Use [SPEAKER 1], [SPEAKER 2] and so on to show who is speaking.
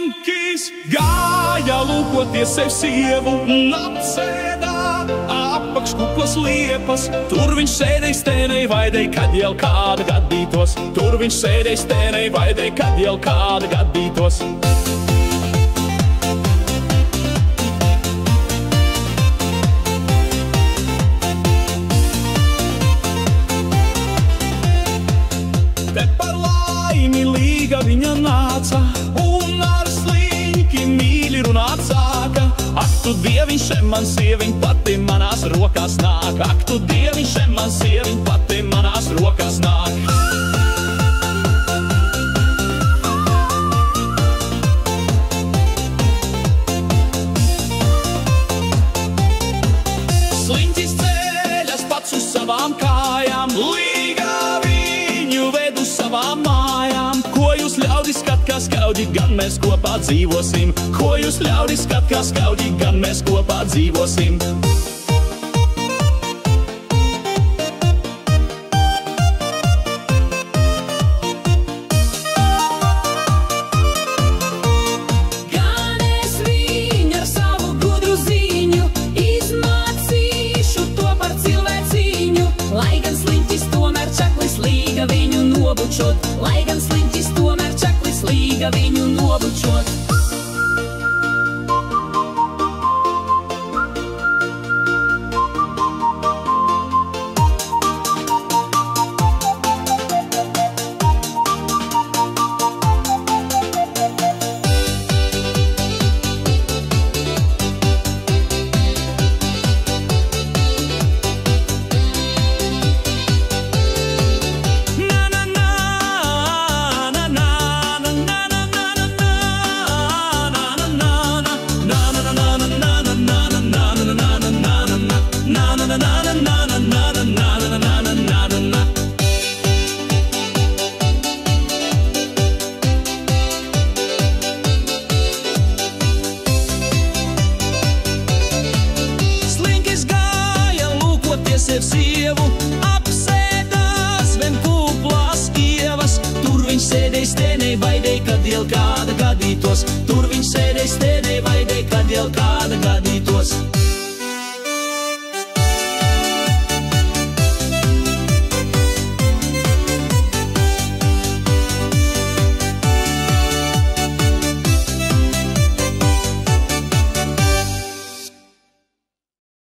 [SPEAKER 1] Slinkis gāja lūkoties sev sievu un apsēdā apakškuplas liepas. Tur viņš sēdēja stēnei vaidei, kad jau kāda gadītos. Tur viņš sēdēja stēnei vaidei, kad jau kāda gadītos. Te par laimi līga viņa nāca un ar Sliņki mīļi runāt sāka. Ak, tu Dieviņš, man sieviņ pati manās rokās nāk. Ak, tu Dieviņš, man sieviņ pati manās rokās nāk. Sliņķis ceļas pats uz savām kājām, līga viņu ved uz savām mājām. Ko jūs ļaudis skat kā skaudži, gan mēs kopā dzīvosim. Ko jūs ļaudis skat kā skaudži, gan mēs kopā dzīvosim.
[SPEAKER 2] Gan es viņu ar savu gudru ziņu izmācīšu to par cilvēciņu. Lai gan Sliņķis tomēr čaklis līga viņu nobučot. Lai gan Sliņķis tomēr čaklis līga viņu nobučot.
[SPEAKER 1] Slinkis gāja lūkoties sev sievu, apsēdās vien kuplās ievas. Tur viņš sēdēja stēnei vaidei, kad jau kāda gadītos. Tur viņš sēdēja stēnei vaidei, kad jau kāda gadītos.